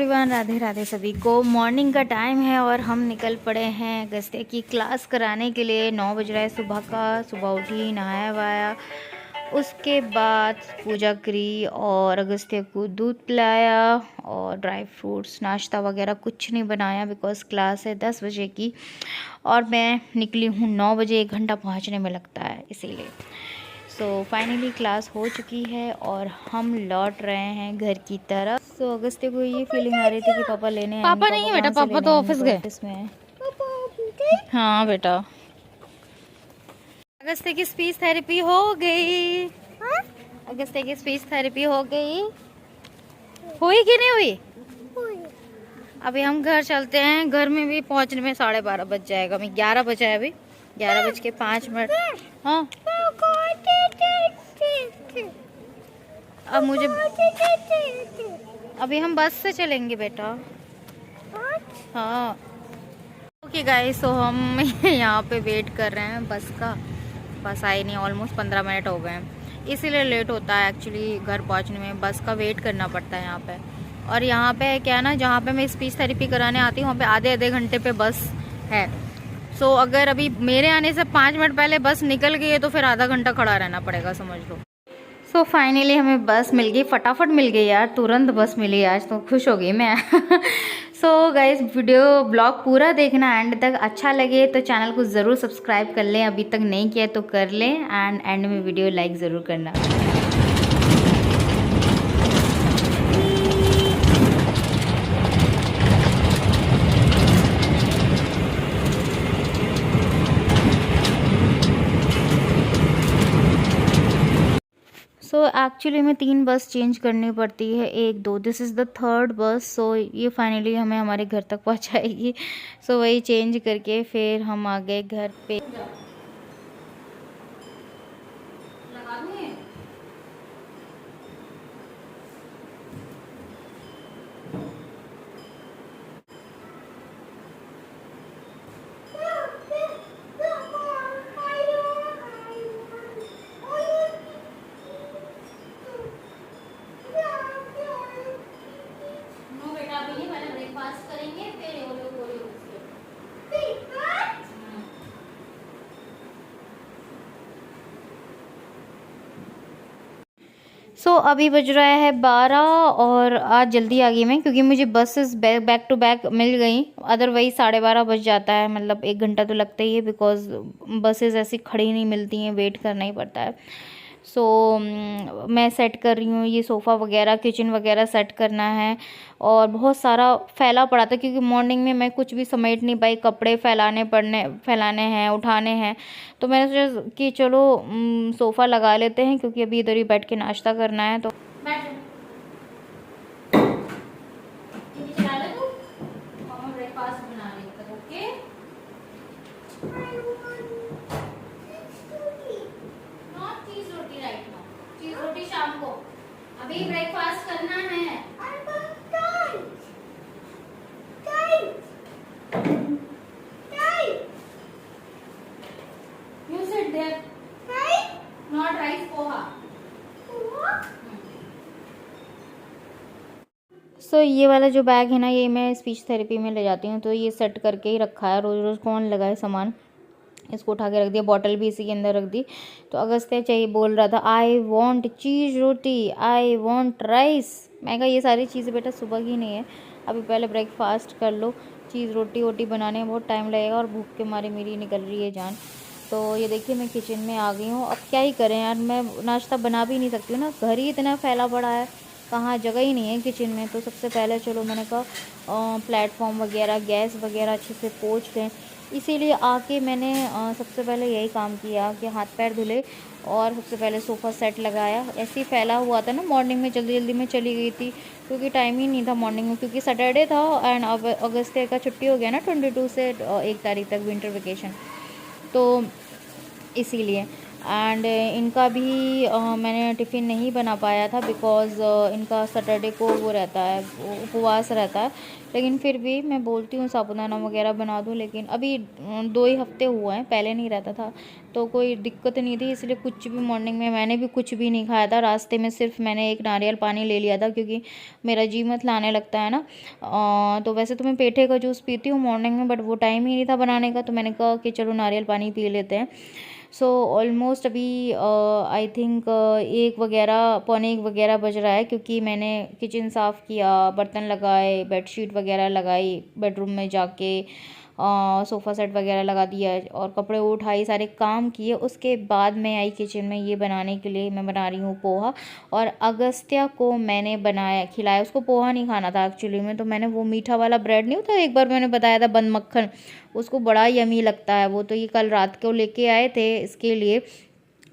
Everyone, Radhe Radhe सभी को। Morning का टाइम है और हम निकल पड़े हैं अगस्त्य की क्लास कराने के लिए। 9 बज रहा है सुबह का। सुबह उठी, नहाया वाया, उसके बाद पूजा करी और अगस्त्य को दूध पिलाया और ड्राई फ्रूट्स नाश्ता वगैरह कुछ नहीं बनाया बिकॉज़ क्लास है 10 बजे की और मैं निकली हूँ 9 बजे। 1 घंटा पहुँचने में लगता है इसीलिए। सो फाइनली क्लास हो चुकी है और हम लौट रहे हैं घर की तरफ। सो अगस्त्य को ये फीलिंग आ रही थी कि पापा लेने आएंगे। पापा नहीं बेटा, पापा तो ऑफिस गए। ऑफिस में है। हाँ बेटा, अगस्त्य की स्पीच थेरेपी हो गई। अगस्त्य की स्पीच थेरेपी हो गई। हुई कि नहीं हुई? अभी हम घर चलते हैं। घर में भी पहुंचने में 12:30 बज जाएगा। अभी 11 बजा है। अभी 11:05। हाँ, अब मुझे अभी हम बस से चलेंगे बेटा। हाँ ओके गाइस, तो हम यहाँ पे वेट कर रहे हैं बस का। बस आई नहीं, ऑलमोस्ट 15 मिनट हो गए हैं, इसीलिए लेट होता है एक्चुअली घर पहुँचने में। बस का वेट करना पड़ता है यहाँ पे। और यहाँ पे क्या है ना, जहाँ पे मैं स्पीच थेरेपी कराने आती हूँ वहाँ पे आधे आधे घंटे पे बस है। सो अगर अभी मेरे आने से 5 मिनट पहले बस निकल गई है तो फिर आधा घंटा खड़ा रहना पड़ेगा, समझ लो। सो फाइनली हमें बस मिल गई, फटाफट मिल गई यार, तुरंत बस मिली आज तो खुश हो गई मैं। सो गाइस, वीडियो ब्लॉग पूरा देखना एंड तक। अच्छा लगे तो चैनल को ज़रूर सब्सक्राइब कर लें, अभी तक नहीं किया तो कर लें, एंड एंड में वीडियो लाइक ज़रूर करना। सो एक्चुअली में 3 बस चेंज करनी पड़ती है, 1 2, दिस इज़ द थर्ड बस। सो ये फाइनली हमें हमारे घर तक पहुंचाएगी। सो वही चेंज करके फिर हम आ गए घर पे। सो अभी बज रहा है 12 और आज जल्दी आ गई मैं क्योंकि मुझे बसेस बैक टू बैक मिल गई। अदरवाइज 12:30 बज जाता है, मतलब 1 घंटा तो लगता ही है बिकॉज बसेस ऐसी खड़ी नहीं मिलती हैं, वेट करना ही पड़ता है। सो मैं सेट कर रही हूँ ये सोफ़ा वगैरह, किचन वगैरह सेट करना है और बहुत सारा फैला पड़ा था क्योंकि मॉर्निंग में मैं कुछ भी समेट नहीं पाई। कपड़े फैलाने हैं, उठाने हैं, तो मैंने सोचा कि चलो सोफ़ा लगा लेते हैं क्योंकि अभी इधर ही बैठ के नाश्ता करना है। तो ब्रेकफास्ट बना रही हूँ। ओके, चीज रोटी राइट नाउ, चीज रोटी शाम को। अभी ब्रेकफास्ट करना है। You sit there. Not rice, poha. सो ये वाला जो बैग है ना, ये मैं स्पीच थेरेपी में ले जाती हूँ, तो ये सेट करके ही रखा है। रोज़ रोज़ कौन लगाए सामान, इसको उठा के रख दिया, बॉटल भी इसी के अंदर रख दी। तो अगस्त्य चाहिए, बोल रहा था I want cheese roti, I want rice. मैं कहा ये सारी चीज़ें बेटा सुबह की नहीं है, अभी पहले ब्रेकफास्ट कर लो। चीज़ रोटी वोटी बनाने में बहुत टाइम लगेगा और भूख के मारे मेरी निकल रही है जान। तो ये देखिए मैं किचन में आ गई हूँ। अब क्या ही करें यार, मैं नाश्ता बना भी नहीं सकती हूँ ना, घर ही इतना फैला पड़ा है, कहाँ जगह ही नहीं है किचन में। तो सबसे पहले चलो मैंने कहा प्लेटफॉर्म वगैरह, गैस वगैरह अच्छे से पोंछ लें, इसीलिए आके मैंने सबसे पहले यही काम किया कि हाथ पैर धुले और सबसे पहले सोफ़ा सेट लगाया। ऐसे ही फैला हुआ था ना, मॉर्निंग में जल्दी जल्दी में चली गई थी क्योंकि टाइम ही नहीं था मॉर्निंग में, क्योंकि सैटरडे था एंड अब अगस्त्य का छुट्टी हो गया ना 22 से 1 तारीख तक विंटर वेकेशन, तो इसीलिए। एंड इनका भी मैंने टिफ़िन नहीं बना पाया था बिकॉज़ इनका सैटरडे को वो रहता है, उपवास रहता है। लेकिन फिर भी मैं बोलती हूँ साबूदाना वगैरह बना दूँ, लेकिन अभी 2 ही हफ़्ते हुए हैं, पहले नहीं रहता था तो कोई दिक्कत नहीं थी, इसलिए कुछ भी मॉर्निंग में मैंने भी कुछ भी नहीं खाया था। रास्ते में सिर्फ मैंने एक नारियल पानी ले लिया था क्योंकि मेरा जी मत लाने लगता है ना। तो वैसे तो मैं पेठे का जूस पीती हूँ मॉर्निंग में, बट वो टाइम ही नहीं था बनाने का, तो मैंने कहा कि चलो नारियल पानी पी लेते हैं। सो ऑलमोस्ट अभी आई थिंक 1 वगैरह, पौने 1 वगैरह बज रहा है, क्योंकि मैंने किचन साफ़ किया, बर्तन लगाए, बेडशीट वगैरह लगाई, बेडरूम में जाके सोफ़ा सेट वगैरह लगा दिया और कपड़े उठाए, सारे काम किए। उसके बाद मैं आई किचन में ये बनाने के लिए। मैं बना रही हूँ पोहा, और अगस्त्या को मैंने बनाया खिलाया। उसको पोहा नहीं खाना था एक्चुअली में, तो मैंने वो मीठा वाला ब्रेड नहीं होता, एक बार मैंने बताया था, बंद मक्खन, उसको बड़ा यमी लगता है वो, तो ये कल रात को लेके आए थे इसके लिए,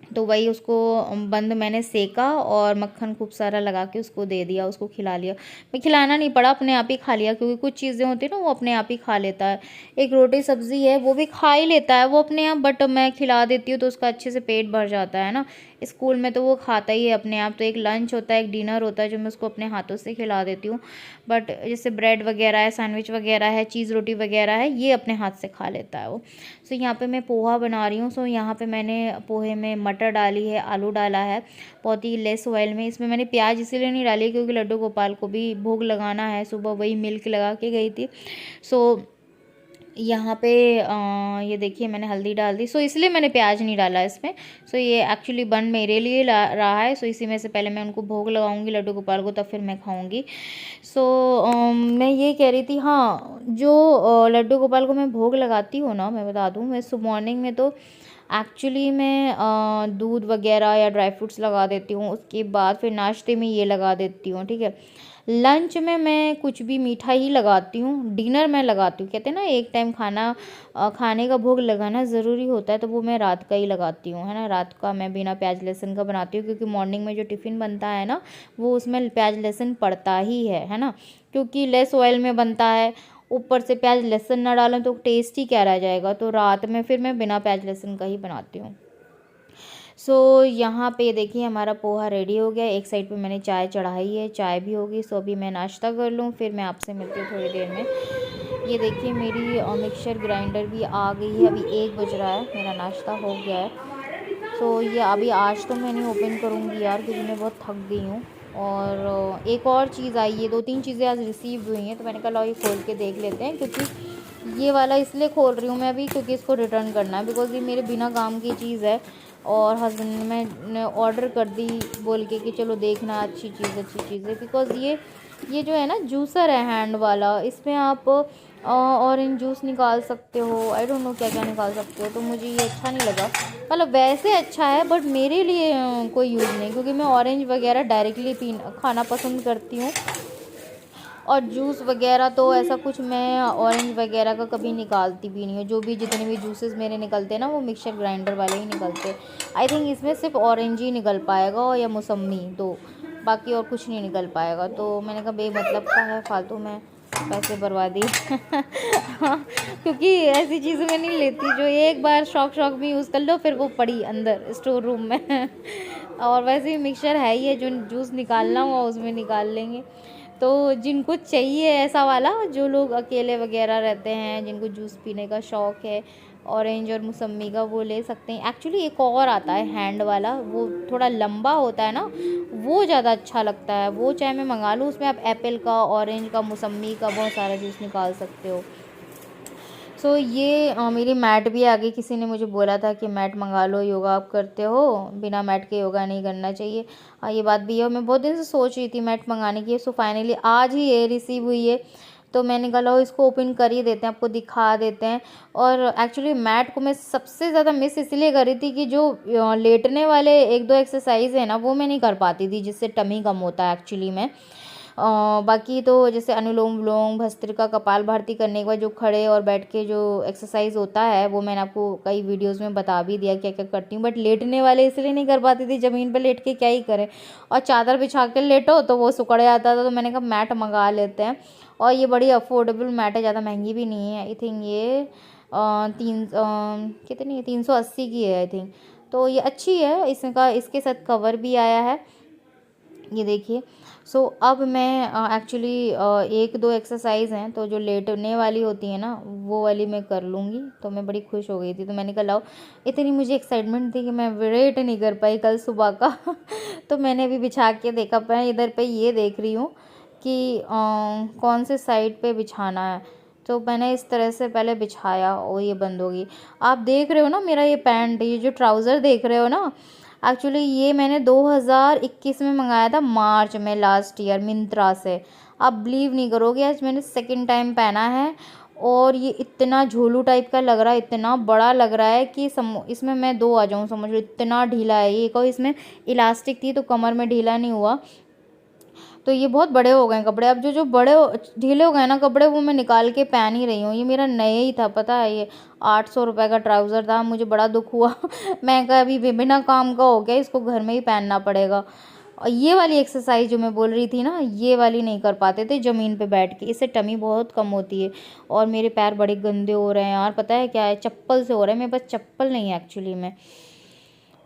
तो वही उसको बंद मैंने सेका और मक्खन खूब सारा लगा के उसको दे दिया, उसको खिला लिया। मैं खिलाना नहीं पड़ा, अपने आप ही खा लिया, क्योंकि कुछ चीज़ें होती हैं ना वो अपने आप ही खा लेता है। एक रोटी सब्ज़ी है वो भी खा ही लेता है वो अपने आप, बट मैं खिला देती हूँ तो उसका अच्छे से पेट भर जाता है ना। स्कूल में तो वो खाता ही है अपने आप, तो एक लंच होता है, एक डिनर होता है जो मैं उसको अपने हाथों से खिला देती हूँ। बट जैसे ब्रेड वगैरह है, सैंडविच वगैरह है, चीज़ रोटी वगैरह है, ये अपने हाथ से खा लेता है वो। सो यहाँ पे मैं पोहा बना रही हूँ। सो यहाँ पे मैंने पोहे में मटर डाली है, आलू डाला है, बहुत ही लेस ऑयल में। इसमें मैंने प्याज इसीलिए नहीं डाली क्योंकि लड्डू गोपाल को भी भोग लगाना है, सुबह वही मिल्क लगा के गई थी। सो यहाँ पे ये देखिए मैंने हल्दी डाल दी, सो इसलिए मैंने प्याज नहीं डाला इसमें। सो ये एक्चुअली बन मेरे लिए रहा है, सो इसी में से पहले मैं उनको भोग लगाऊंगी लड्डू गोपाल को, तब फिर मैं खाऊंगी। सो मैं ये कह रही थी, हाँ, जो लड्डू गोपाल को मैं भोग लगाती हूँ ना, मैं बता दूँ, मैं सुबह मॉर्निंग में तो एक्चुअली मैं दूध वगैरह या ड्राई फ्रूट्स लगा देती हूँ, उसके बाद फिर नाश्ते में ये लगा देती हूँ, ठीक है। लंच में मैं कुछ भी मीठा ही लगाती हूँ, डिनर में लगाती हूँ, कहते हैं ना एक टाइम खाना खाने का भोग लगाना ज़रूरी होता है, तो वो मैं रात का ही लगाती हूँ, है ना। रात का मैं बिना प्याज लहसुन का बनाती हूँ, क्योंकि मॉर्निंग में जो टिफ़िन बनता है ना, वो उसमें प्याज लहसुन पड़ता ही है ना, क्योंकि लेस ऑयल में बनता है। ऊपर से प्याज लहसुन ना डालें तो टेस्ट ही क्या रह जाएगा, तो रात में फिर मैं बिना प्याज लहसुन का ही बनाती हूँ। सो यहाँ पे देखिए हमारा पोहा रेडी हो गया। एक साइड पे मैंने चाय चढ़ाई है, चाय भी होगी। सो अभी मैं नाश्ता कर लूँ, फिर मैं आपसे मिलती हूँ थोड़ी देर में। ये देखिए मेरी मिक्सचर ग्राइंडर भी आ गई है, अभी 1 बज रहा है, मेरा नाश्ता हो गया है। सो ये अभी आज तो मैं नहीं ओपन करूँगी यार, क्योंकि मैं बहुत थक गई हूँ। और एक और चीज़ आई है, 2-3 चीज़ें आज रिसीव हुई हैं, तो मैंने कहा लो ये खोल के देख लेते हैं, क्योंकि ये वाला इसलिए खोल रही हूँ मैं अभी, क्योंकि इसको रिटर्न करना है, बिकॉज़ ये मेरे बिना काम की चीज़ है। और हस्बैंड ने ऑर्डर कर दी बोल के कि चलो देखना, अच्छी चीज़ है, बिकॉज़ ये जो है ना जूसर है हैंड वाला, इसमें आप ऑरेंज जूस निकाल सकते हो, आई डोंट नो क्या क्या निकाल सकते हो, तो मुझे ये अच्छा नहीं लगा। मतलब वैसे अच्छा है, बट मेरे लिए कोई यूज़ नहीं, क्योंकि मैं ऑरेंज वगैरह डायरेक्टली खाना पसंद करती हूँ। और जूस वगैरह तो ऐसा कुछ मैं ऑरेंज वगैरह का कभी निकालती भी नहीं हूँ। जो भी जितने भी जूसेस मेरे निकलते हैं ना, वो मिक्सचर ग्राइंडर वाले ही निकलते। आई थिंक इसमें सिर्फ ऑरेंज ही निकल पाएगा, और या मौसम्मी, तो बाकी और कुछ नहीं निकल पाएगा। तो मैंने कहा बेमतलब का है, फालतू में पैसे बर्बादी हाँ, क्योंकि ऐसी चीज़ें मैं नहीं लेती जो एक बार शौक में यूज़ कर लो, फिर वो पड़ी अंदर स्टोर रूम में और वैसे ही मिक्सचर है ही है, जो जूस निकालना हुआ उसमें निकाल लेंगे। तो जिनको चाहिए ऐसा वाला, जो लोग अकेले वगैरह रहते हैं, जिनको जूस पीने का शौक़ है ऑरेंज और मौसम्मी का, वो ले सकते हैं। एक्चुअली एक और आता है हैंड वाला, वो थोड़ा लंबा होता है ना, वो ज़्यादा अच्छा लगता है। वो चाहे मैं मंगा लूँ, उसमें आप एप्पल का, ऑरेंज का, मौसम्मी का बहुत सारा जूस निकाल सकते हो। सो ये मेरी मैट भी आ गई। किसी ने मुझे बोला था कि मैट मंगा लो, योगा आप करते हो, बिना मैट के योगा नहीं करना चाहिए। ये बात भी है, और मैं बहुत दिन से सोच रही थी मैट मंगाने की। सो फाइनली आज ही ये रिसीव हुई है, तो मैंने कहा लो इसको ओपन कर ही देते हैं, आपको दिखा देते हैं। और एक्चुअली मैट को मैं सबसे ज़्यादा मिस इसलिए कर रही थी कि जो लेटने वाले 1-2 एक्सरसाइज है ना, वो मैं नहीं कर पाती थी, जिससे टमी कम होता है एक्चुअली में। बाकी तो जैसे अनुलोम विलोम, भस्त्रिका, कपाल भारती करने के बाद जो खड़े और बैठ के जो एक्सरसाइज होता है, वो मैंने आपको कई वीडियोस में बता भी दिया क्या क्या करती हूँ। बट लेटने वाले इसलिए नहीं कर पाती थी, ज़मीन पर लेट के क्या ही करें, और चादर बिछा के लेटो तो वो सिकुड़ जाता था। तो मैंने कहा मैट मंगा लेते हैं, और ये बड़ी अफोर्डेबल मैट है, ज़्यादा महंगी भी नहीं है। आई थिंक ये कितनी है, 380 की है आई थिंक। तो ये अच्छी है, इसके साथ कवर भी आया है, ये देखिए। सो अब मैं एक्चुअली एक दो एक्सरसाइज हैं तो जो लेटने वाली होती है ना वो वाली मैं कर लूँगी। तो मैं बड़ी खुश हो गई थी, तो मैंने कहा लाओ, इतनी मुझे एक्साइटमेंट थी कि मैं वेट नहीं कर पाई कल सुबह का तो मैंने अभी बिछा के देखा, मैं इधर पे ये देख रही हूँ कि कौन से साइड पे बिछाना है। तो मैंने इस तरह से पहले बिछाया और ये बंद होगी। आप देख रहे हो ना मेरा ये पैंट, ये जो ट्राउज़र देख रहे हो ना, एक्चुअली ये मैंने 2021 में मंगाया था, मार्च में, लास्ट ईयर, मिंत्रा से। आप बिलीव नहीं करोगे, आज मैंने सेकंड टाइम पहना है और ये इतना झोलू टाइप का लग रहा है, इतना बड़ा लग रहा है कि इसमें मैं 2 आ जाऊँ, समझ लो इतना ढीला है ये। कहो इसमें इलास्टिक थी तो कमर में ढीला नहीं हुआ। तो ये बहुत बड़े हो गए कपड़े, अब जो बड़े ढीले हो गए ना कपड़े वो मैं निकाल के पहन ही रही हूँ। ये मेरा नया ही था, पता है, ये 800 रुपये का ट्राउज़र था, मुझे बड़ा दुख हुआ मैं कहा अभी बिना काम का हो गया, इसको घर में ही पहनना पड़ेगा। और ये वाली एक्सरसाइज जो मैं बोल रही थी ना, ये वाली नहीं कर पाते थे ज़मीन पे बैठ के, इससे टमी बहुत कम होती है। और मेरे पैर बड़े गंदे हो रहे हैं यार, पता है क्या है, चप्पल से हो रहा है, मेरे पास चप्पल नहीं है एक्चुअली में।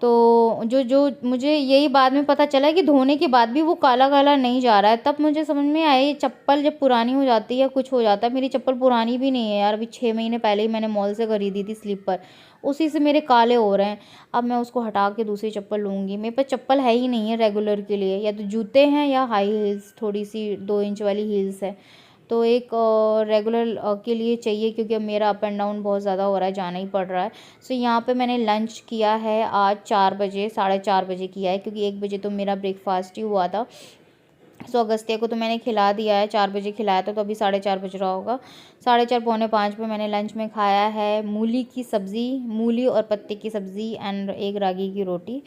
तो जो मुझे यही बाद में पता चला कि धोने के बाद भी वो काला काला नहीं जा रहा है, तब मुझे समझ में आया ये चप्पल जब पुरानी हो जाती है कुछ हो जाता है। मेरी चप्पल पुरानी भी नहीं है यार, अभी 6 महीने पहले ही मैंने मॉल से खरीदी थी स्लीपर, उसी से मेरे काले हो रहे हैं। अब मैं उसको हटा के दूसरी चप्पल लूँगी, मेरे पास चप्पल है ही नहीं है रेगुलर के लिए, या तो जूते हैं या हाई हील्स, थोड़ी सी 2 इंच वाली हील्स है। तो एक रेगुलर के लिए चाहिए, क्योंकि अब मेरा अप एंड डाउन बहुत ज़्यादा हो रहा है, जाना ही पड़ रहा है। सो यहाँ पे मैंने लंच किया है आज 4 बजे, 4:30 बजे किया है, क्योंकि 1 बजे तो मेरा ब्रेकफास्ट ही हुआ था। सो अगस्त्या को तो मैंने खिला दिया है, 4 बजे खिलाया था, तो अभी 4:30 बज रहा होगा। 4:30 पौने 5 पे मैंने लंच में खाया है मूली की सब्ज़ी, मूली और पत्ते की सब्ज़ी एंड एक रागी की रोटी।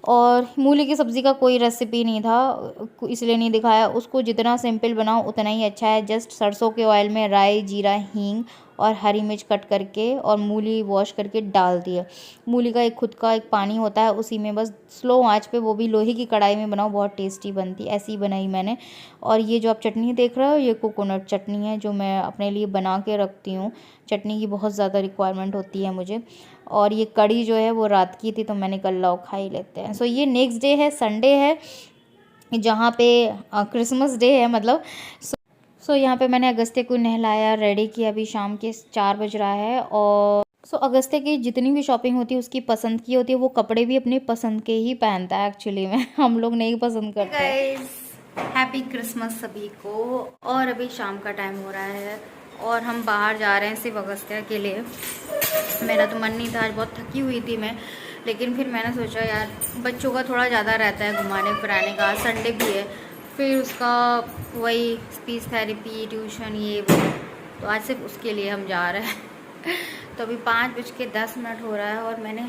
और मूली की सब्ज़ी का कोई रेसिपी नहीं था, इसलिए नहीं दिखाया, उसको जितना सिंपल बनाओ उतना ही अच्छा है। जस्ट सरसों के ऑयल में राई, जीरा, हींग और हरी मिर्च कट करके और मूली वॉश करके डाल दिया। मूली का एक खुद का एक पानी होता है, उसी में बस स्लो आंच पे, वो भी लोहे की कढ़ाई में बनाओ, बहुत टेस्टी बनती है, ऐसी ही बनाई मैंने। और ये जो आप चटनी देख रहे हो ये कोकोनट चटनी है, जो मैं अपने लिए बना के रखती हूँ। चटनी की बहुत ज़्यादा रिक्वायरमेंट होती है मुझे। और ये कढ़ी जो है वो रात की थी, तो मैंने कल लाओ खा ही लेते हैं। सो ये नेक्स्ट डे है, संडे है, जहाँ पे क्रिसमस डे है मतलब। सो यहाँ पे मैंने अगस्त्य को नहलाया, रेडी किया, अभी शाम के 4 बज रहा है। और सो अगस्त्य की जितनी भी शॉपिंग होती है उसकी पसंद की होती है, वो कपड़े भी अपनी पसंद के ही पहनता है एक्चुअली में हम लोग नहीं पसंद करते। हैप्पी क्रिसमस सभी को। और अभी शाम का टाइम हो रहा है और हम बाहर जा रहे हैं सिर्फ अगस्त्य के लिए। मेरा तो मन नहीं था, आज बहुत थकी हुई थी मैं, लेकिन फिर मैंने सोचा यार बच्चों का थोड़ा ज़्यादा रहता है घुमाने फिराने का, संडे भी है, फिर उसका वही स्पीच थेरेपी, ट्यूशन, ये वो, तो आज सिर्फ उसके लिए हम जा रहे हैं तो अभी 5:10 हो रहा है और मैंने,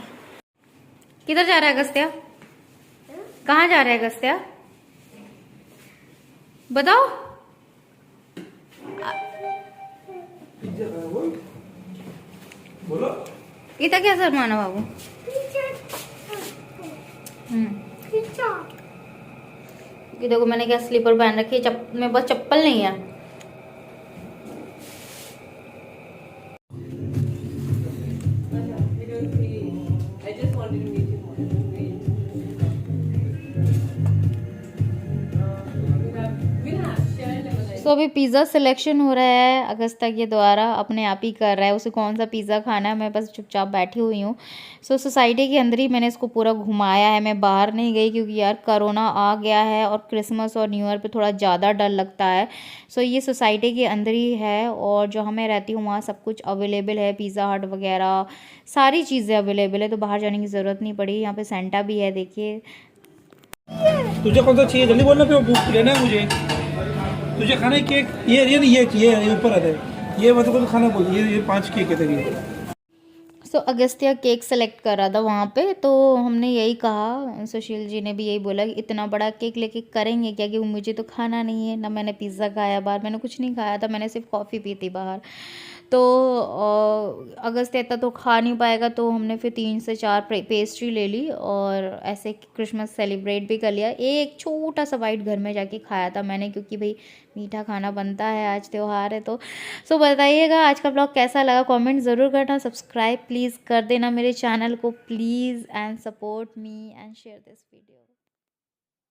किधर जा रहा है अगस्त्या, कहाँ जा रहा है अगस्त्या, बताओ। बोलो। इतना क्या शर्माना बाबू। ये देखो मैंने क्या स्लीपर पहन रखी है, मेरे पास चप्पल नहीं है। तो अभी पिज़्ज़ा सिलेक्शन हो रहा है, अगस्त्या के द्वारा अपने आप ही कर रहा है, उसे कौन सा पिज़्ज़ा खाना है। मैं बस चुपचाप बैठी हुई हूँ। सो सोसाइटी के अंदर ही मैंने इसको पूरा घुमाया है, मैं बाहर नहीं गई, क्योंकि यार कोरोना आ गया है और क्रिसमस और न्यू ईयर पे थोड़ा ज़्यादा डर लगता है। सो ये सोसाइटी के अंदर ही है और जो हमें रहती हूँ वहाँ सब कुछ अवेलेबल है, पिज़्ज़ा हट वगैरह सारी चीज़ें अवेलेबल है, तो बाहर जाने की ज़रूरत नहीं पड़ी। यहाँ पे सेंटा भी है, देखिए। तुझे कौन सा चाहिए जल्दी बोलना, फिर भूख लेना है मुझे। तुझे खाना है केक, ये ऊपर आता है, ये मतलब तो खाना बोल, ये 5 केक है तेरी। सो अगस्त्या केक सेलेक्ट कर रहा था वहाँ पे, तो हमने यही कहा, सुशील जी ने भी यही बोला कि इतना बड़ा केक लेके करेंगे क्या, कि मुझे तो खाना नहीं है ना, मैंने पिज़्ज़ा खाया बाहर, मैंने कुछ नहीं खाया था, मैंने सिर्फ कॉफ़ी पी थी बाहर। तो अगस्त्या इतना तो खा नहीं पाएगा, तो हमने फिर 3 से 4 पेस्ट्री ले ली और ऐसे क्रिसमस सेलिब्रेट भी कर लिया। एक छोटा सा बाइट घर में जाके खाया था मैंने, क्योंकि भाई मीठा खाना बनता है, आज त्यौहार है तो। सो बताइएगा आज का ब्लॉग कैसा लगा, कमेंट ज़रूर करना, सब्सक्राइब प्लीज़ प्लीज़ कर देना मेरे चैनल को please, and support me and share this video.